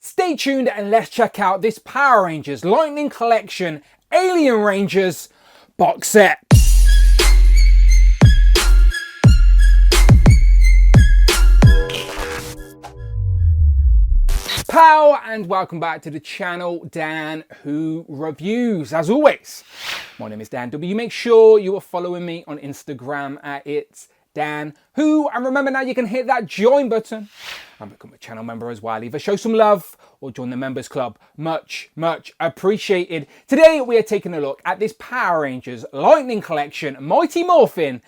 Stay tuned and let's check out this Power Rangers Lightning Collection Alien Rangers box set. Pow, and welcome back to the channel, Dan Who Reviews. As always, my name is Dan W. Make sure you are following me on Instagram at It's Dan Who, and remember now you can hit that join button and become a channel member as well. Either show some love or join the members club. Much appreciated. Today we are taking a look at this Power Rangers Lightning Collection Mighty Morphin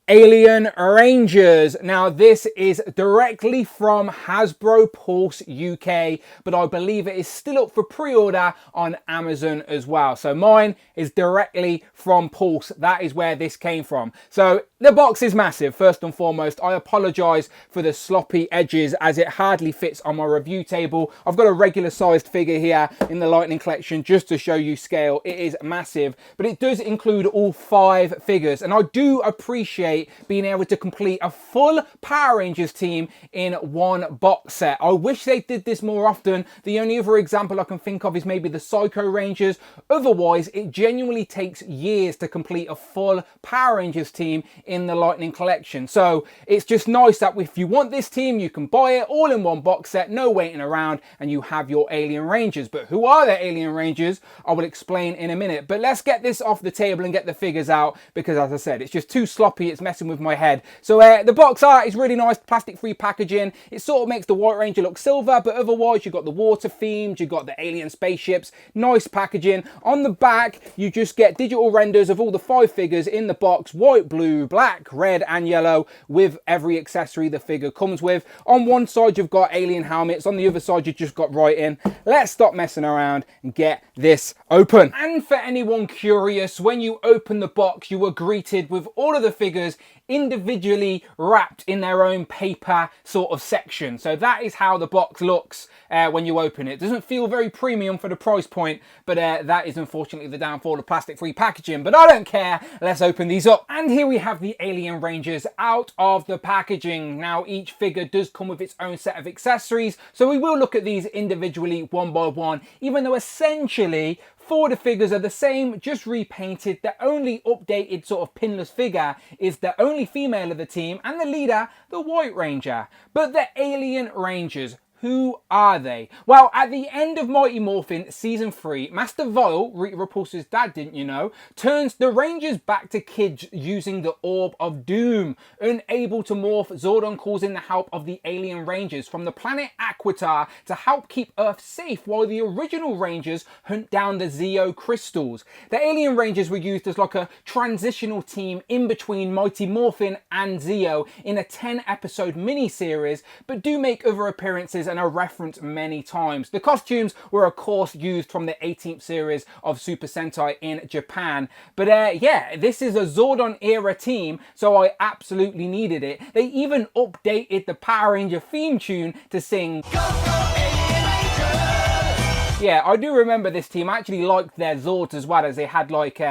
Alien Rangers. Now this is directly from Hasbro Pulse UK, but I believe it is still up for pre-order on Amazon as well. So mine is directly from Pulse. That is where this came from. So the box is massive. First and foremost, I apologise for the sloppy edges as it hardly fits on my review table. I've got a regular sized figure here in the Lightning Collection just to show you scale. It is massive, but it does include all 5 figures, and I do appreciate being able to complete a full Power Rangers team in one box set. I wish they did this more often. The only other example I can think of is maybe the Psycho Rangers. Otherwise, it genuinely takes years to complete a full Power Rangers team in the Lightning Collection. So it's just nice that if you want this team, you can buy it all in one box set, no waiting around, and you have your Alien Rangers. But who are the Alien Rangers? I will explain in a minute. But let's get this off the table and get the figures out, because as I said, it's just too sloppy. It's messing with my head. So the box art is really nice, plastic-free packaging. It sort of makes the White Ranger look silver, but otherwise you've got the water themed, you've got the alien spaceships. Nice packaging. On the back, you just get digital renders of all the 5 figures in the box: white, blue, black, red, and yellow, with every accessory the figure comes with. On one side, you've got alien helmets. On the other side, you've just got writing. Let's stop messing around and get this open. And for anyone curious, when you open the box, you are greeted with all of the figures individually wrapped in their own paper sort of section. So that is how the box looks when you open it. It doesn't feel very premium for the price point, but that is unfortunately the downfall of plastic-free packaging. But I don't care. Let's open these up. And here we have the Alien Rangers out of the packaging. Now each figure does come with its own set of accessories, so we will look at these individually one by one, even though essentially 4 of the figures are the same, just repainted. The only updated sort of pinless figure is the only female of the team and the leader, the White Ranger. But the Alien Rangers, who are they? Well, at the end of Mighty Morphin Season 3, Master Vile, Rita Repulsa's dad, didn't you know, turns the Rangers back to kids using the Orb of Doom. Unable to morph, Zordon calls in the help of the Alien Rangers from the planet Aquitar to help keep Earth safe while the original Rangers hunt down the Zeo crystals. The Alien Rangers were used as like a transitional team in between Mighty Morphin and Zeo in a 10-episode mini-series, but do make other appearances and are referenced many times. The costumes were of course used from the 18th series of Super Sentai in Japan. But yeah, this is a Zordon era team, so I absolutely needed it. They even updated the Power Ranger theme tune to sing Go, go, Alien Rangers! Yeah, I do remember this team. I actually liked their Zords as well, as they had like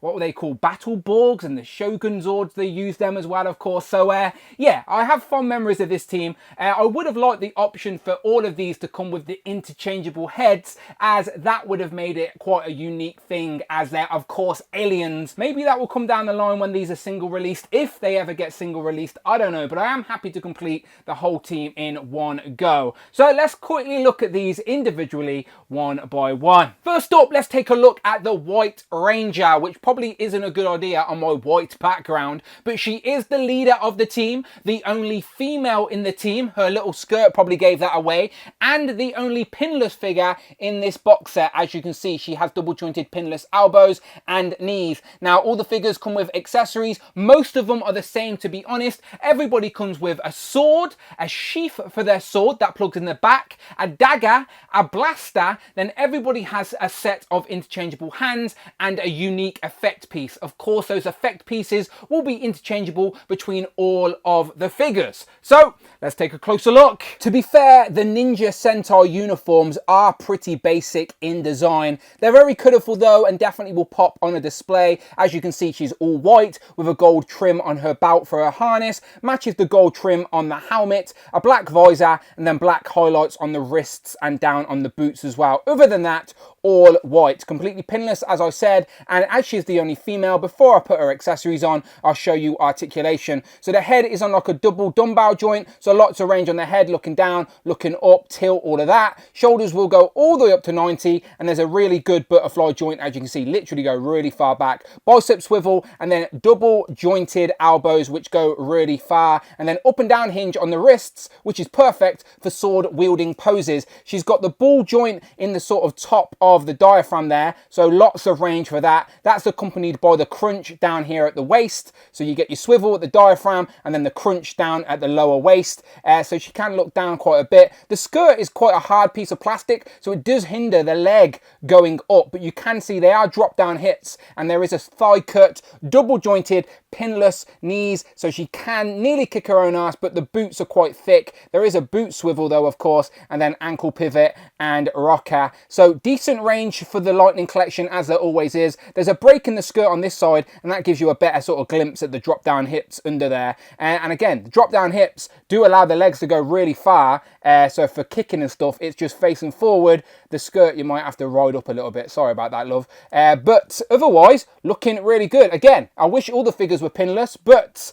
what were they called, Battle Borgs, and the Shogun Zords, they used them as well, of course. So yeah, I have fond memories of this team. I would have liked the option for all of these to come with the interchangeable heads, as that would have made it quite a unique thing, as they're of course aliens. Maybe that will come down the line when these are single released, if they ever get single released, I don't know, but I am happy to complete the whole team in one go. So let's quickly look at these individually one by one. First up, let's take a look at the White Ranger, which probably isn't a good idea on my white background, but she is the leader of the team, the only female in the team. Her little skirt probably gave that away, and the only pinless figure in this box set. As you can see, she has double jointed pinless elbows and knees. Now all the figures come with accessories. Most of them are the same, to be honest. Everybody comes with a sword, a sheath for their sword that plugs in the back, a dagger, a blaster, then everybody has a set of interchangeable hands and a unique effect piece. Of course, those effect pieces will be interchangeable between all of the figures. So let's take a closer look. To be fair, the Ninja Sentai uniforms are pretty basic in design. They're very colourful though, and definitely will pop on a display. As you can see, she's all white with a gold trim on her belt for her harness, matches the gold trim on the helmet, a black visor, and then black highlights on the wrists and down on the boots as well. Other than that, all white, completely pinless, as I said. And as she's the only female, before I put her accessories on, I'll show you articulation. So the head is on like a double dumbbell joint, so lots of range on the head, looking down, looking up, tilt, all of that. Shoulders will go all the way up to 90, and there's a really good butterfly joint, as you can see, literally go really far back. Bicep swivel, and then double jointed elbows, which go really far, and then up and down hinge on the wrists, which is perfect for sword wielding poses. She's got the ball joint in the sort of top of the diaphragm there, so lots of range for that. That's accompanied by the crunch down here at the waist, so you get your swivel at the diaphragm and then the crunch down at the lower waist, so she can look down quite a bit. The skirt is quite a hard piece of plastic, so it does hinder the leg going up, but you can see they are drop down hits, and there is a thigh cut, double jointed, pinless knees, so she can nearly kick her own ass, but the boots are quite thick. There is a boot swivel though, of course, and then ankle pivot and rocker. So decent range for the Lightning collection, as there always is. There's a break in the skirt on this side, and that gives you a better sort of glimpse at the drop down hips under there. And again, the drop down hips do allow the legs to go really far, so for kicking and stuff, it's just facing forward. The skirt you might have to ride up a little bit, sorry about that, love. But otherwise, looking really good. Again, I wish all the figures were pinless, but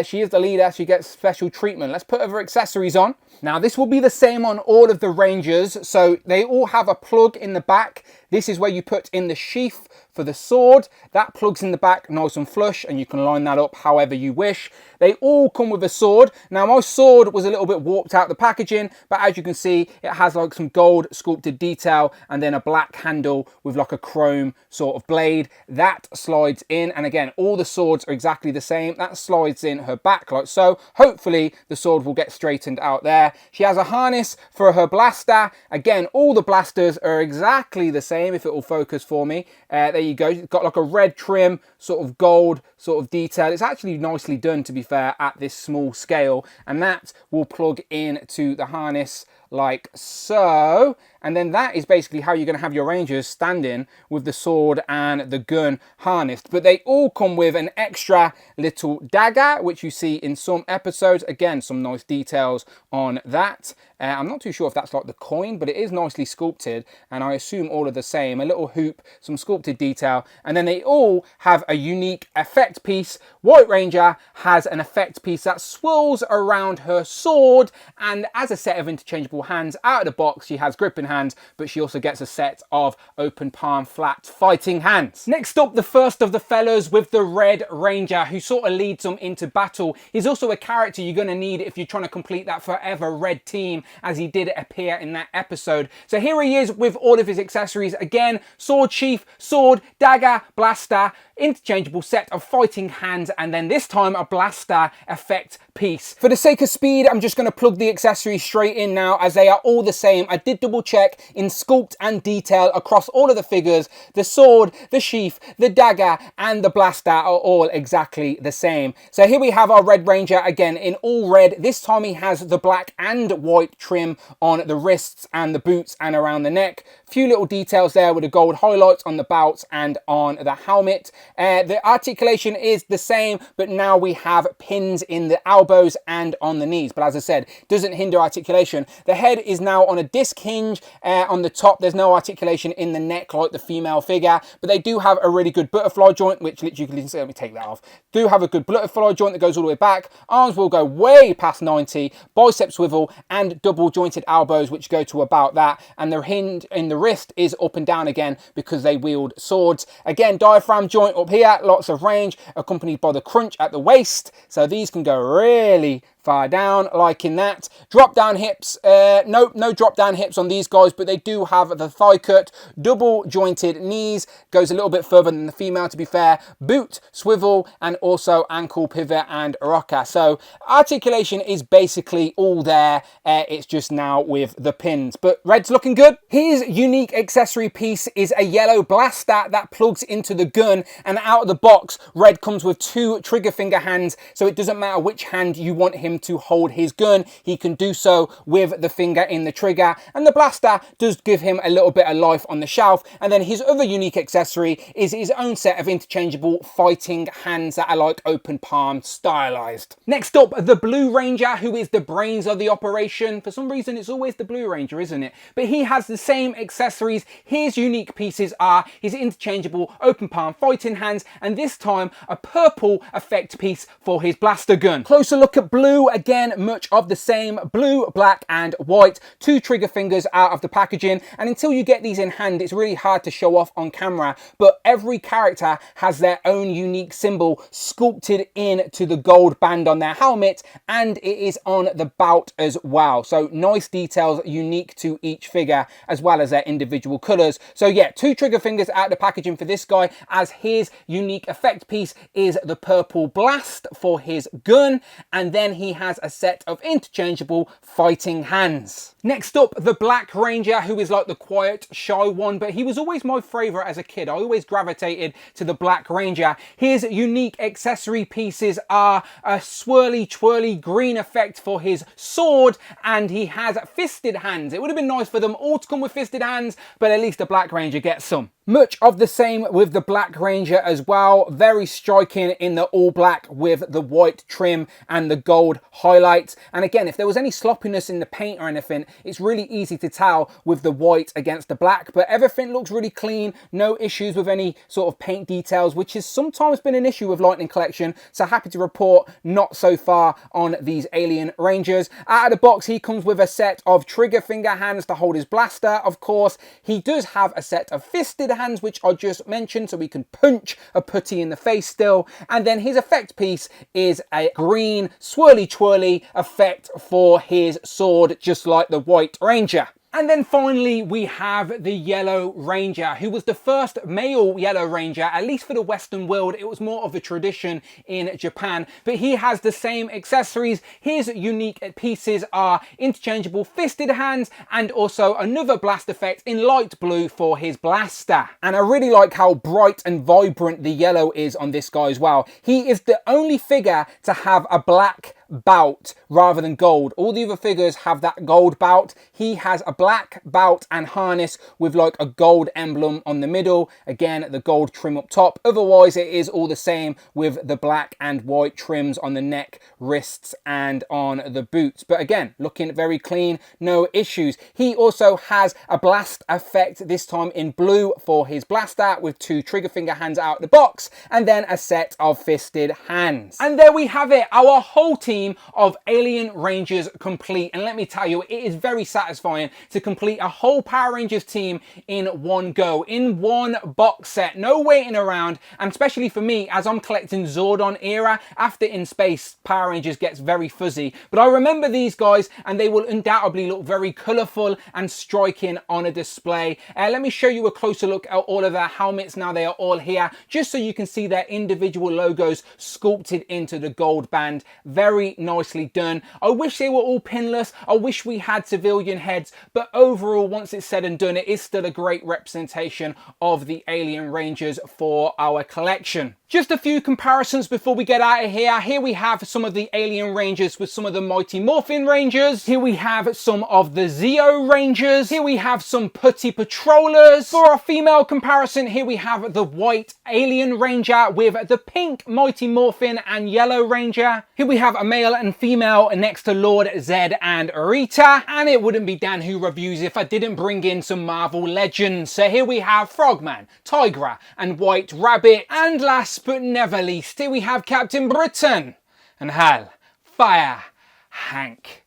she is the leader, she gets special treatment. Let's put her accessories on. Now this will be the same on all of the Rangers, so they all have a plug in the back. This is where you put in the sheath for the sword. That plugs in the back nice and flush, and you can line that up however you wish. They all come with a sword. Now my sword was a little bit warped out the packaging, but as you can see, it has like some gold sculpted detail and then a black handle with like a chrome sort of blade. That slides in, and again, all the swords are exactly the same. That slides in her back like so. Hopefully the sword will get straightened out there. She has a harness for her blaster. Again, all the blasters are exactly the same, if it will focus for me. There you go. It's got like a red trim, sort of gold sort of detail. It's actually nicely done, to be fair, at this small scale, and that will plug in to the harness like so. And then that is basically how you're going to have your Rangers standing with the sword and the gun harnessed. But they all come with an extra little dagger, which you see in some episodes. Again, some nice details on that. I'm not too sure if that's like the coin, but it is nicely sculpted, and I assume all are the same. A little hoop, some sculpted detail, and then they all have a unique effect piece. White Ranger has an effect piece that swirls around her sword, and as a set of interchangeable hands out of the box, she has gripping hands, but she also gets a set of open palm flat fighting hands. Next up, the first of the fellas with the Red Ranger, who sort of leads them into battle. He's also a character you're going to need if you're trying to complete that forever red team, as he did appear in that episode. So here he is with all of his accessories. Again, sword sheath, sword, dagger, blaster, interchangeable set of fighting hands, and then this time a blaster effect piece. For the sake of speed, I'm just going to plug the accessories straight in now, as they are all the same. I did double check in sculpt and detail across all of the figures. The sword, the sheath, the dagger, and the blaster are all exactly the same. So here we have our Red Ranger, again in all red. This time he has the black and white trim on the wrists and the boots and around the neck. Few little details there with the gold highlights on the belt and on the helmet. The articulation is the same, but now we have pins in the elbows and on the knees. But as I said, doesn't hinder articulation. The head is now on a disc hinge on the top. There's no articulation in the neck like the female figure, but they do have a really good butterfly joint, which literally, you can see, let me take that off. Do have a good butterfly joint that goes all the way back. Arms will go way past 90, bicep swivel, and double jointed elbows, which go to about that. And the hinge in the wrist is up and down again because they wield swords. Again, diaphragm joint up here, lots of range, accompanied by the crunch at the waist. So these can go really far down, liking that. Drop down hips, no drop down hips on these guys, but they do have the thigh cut, double jointed knees, goes a little bit further than the female to be fair, boot, swivel, and also ankle pivot and rocker. So articulation is basically all there, it's just now with the pins. But Red's looking good. His unique accessory piece is a yellow blaster that plugs into the gun, and out of the box, Red comes with 2 trigger finger hands, so it doesn't matter which hand you want him to hold his gun, he can do so with the finger in the trigger, and the blaster does give him a little bit of life on the shelf. And then his other unique accessory is his own set of interchangeable fighting hands that are like open palm stylized. Next up, the Blue Ranger, who is the brains of the operation. For some reason, it's always the Blue Ranger, isn't it? But he has the same accessories. His unique pieces are his interchangeable open palm fighting hands, and this time a purple effect piece for his blaster gun. Closer look at Blue, again, much of the same. Blue, black, and white. 2 trigger fingers out of the packaging, and until you get these in hand, it's really hard to show off on camera, but every character has their own unique symbol sculpted into the gold band on their helmet, and it is on the belt as well. So nice details unique to each figure, as well as their individual colors. So yeah, 2 trigger fingers out of the packaging for this guy, as his unique effect piece is the purple blast for his gun, and then he has a set of interchangeable fighting hands. Next up, the Black Ranger, who is like the quiet, shy one, but he was always my favorite as a kid. I always gravitated to the Black Ranger. His unique accessory pieces are a swirly, twirly green effect for his sword, and he has fisted hands. It would have been nice for them all to come with fisted hands, but at least the Black Ranger gets some. Much of the same with the Black Ranger as well. Very striking in the all black with the white trim and the gold highlights. And again, if there was any sloppiness in the paint or anything, it's really easy to tell with the white against the black, but everything looks really clean. No issues with any sort of paint details, which has sometimes been an issue with Lightning Collection. So happy to report not so far on these Alien Rangers. Out of the box, he comes with a set of trigger finger hands to hold his blaster. Of course, he does have a set of fisted hands, which I just mentioned, so we can punch a putty in the face still. And then his effect piece is a green swirly twirly effect for his sword, just like the White Ranger. And then finally, we have the Yellow Ranger, who was the first male Yellow Ranger, at least for the Western world. It was more of a tradition in Japan, but he has the same accessories. His unique pieces are interchangeable fisted hands and also another blast effect in light blue for his blaster. And I really like how bright and vibrant the yellow is on this guy as well. He is the only figure to have a black belt rather than gold. All the other figures have that gold belt. He has a black belt and harness with like a gold emblem on the middle. Again, the gold trim up top. Otherwise, it is all the same with the black and white trims on the neck, wrists, and on the boots. But again, looking very clean, no issues. He also has a blast effect, this time in blue for his blaster, with 2 trigger finger hands out of the box, and then a set of fisted hands. And there we have it, our whole team of Alien Rangers complete. And let me tell you, it is very satisfying to complete a whole Power Rangers team in one go, in one box set, no waiting around. And especially for me, as I'm collecting Zordon era, after In Space, Power Rangers gets very fuzzy. But I remember these guys, and they will undoubtedly look very colourful and striking on a display. Let me show you a closer look at all of their helmets now they are all here, just so you can see their individual logos sculpted into the gold band. Very nicely done. I wish they were all pinless. I wish we had civilian heads, but overall, once it's said and done, it is still a great representation of the Alien Rangers for our collection. Just a few comparisons before we get out of here. Here we have some of the Alien Rangers with some of the Mighty Morphin Rangers. Here we have some of the Zeo Rangers. Here we have some Putty Patrollers. For our female comparison, here we have the White Alien Ranger with the pink Mighty Morphin and Yellow Ranger. Here we have a male and female next to Lord Zed and Rita. And it wouldn't be Dan Who Reviews if I didn't bring in some Marvel Legends. So here we have Frogman, Tigra, and White Rabbit. And last but never least, here we have Captain Britain and Hal, Fire, Hank.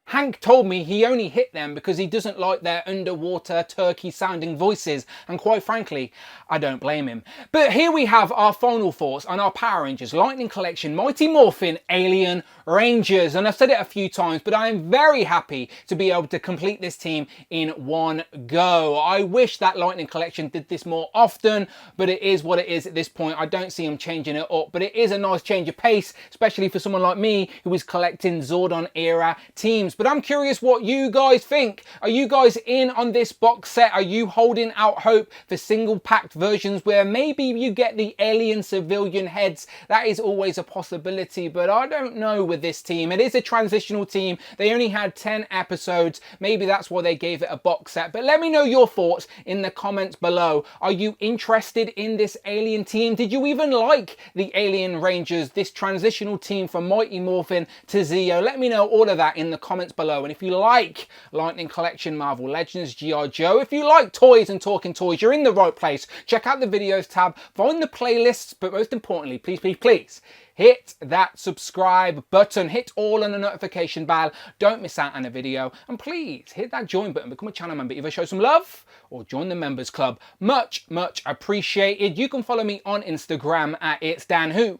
Hank told me he only hit them because he doesn't like their underwater turkey sounding voices, and quite frankly, I don't blame him. But here we have our final thoughts on our Power Rangers Lightning Collection Mighty Morphin Alien Rangers, and I've said it a few times, but I am very happy to be able to complete this team in one go. I wish that Lightning Collection did this more often, but it is what it is at this point. I don't see them changing it up, but it is a nice change of pace, especially for someone like me who is collecting Zordon era teams. But I'm curious what you guys think. Are you guys in on this box set? Are you holding out hope for single packed versions where maybe you get the alien civilian heads? That is always a possibility, but I don't know with this team. It is a transitional team. They only had 10 episodes. Maybe that's why they gave it a box set. But let me know your thoughts in the comments below. Are you interested in this alien team? Did you even like the Alien Rangers, this transitional team from Mighty Morphin to Zeo? Let me know all of that in the comments below. And if you like Lightning Collection, Marvel Legends, G.I. Joe, if you like toys and talking toys, you're in the right place. Check out the videos tab, find the playlists, but most importantly, please, please, please, hit that subscribe button, hit all on the notification bell, don't miss out on a video, and please hit that join button, become a channel member, either show some love or join the members club. Much, much appreciated. You can follow me on Instagram at It's Dan Who.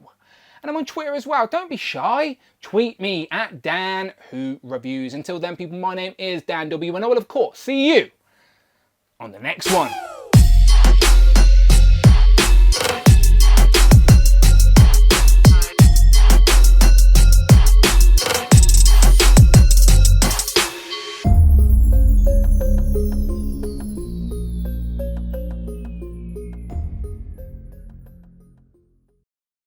And I'm on Twitter as well. Don't be shy. Tweet me at Dan Who Reviews. Until then, people, my name is Dan W. And I will, of course, see you on the next one.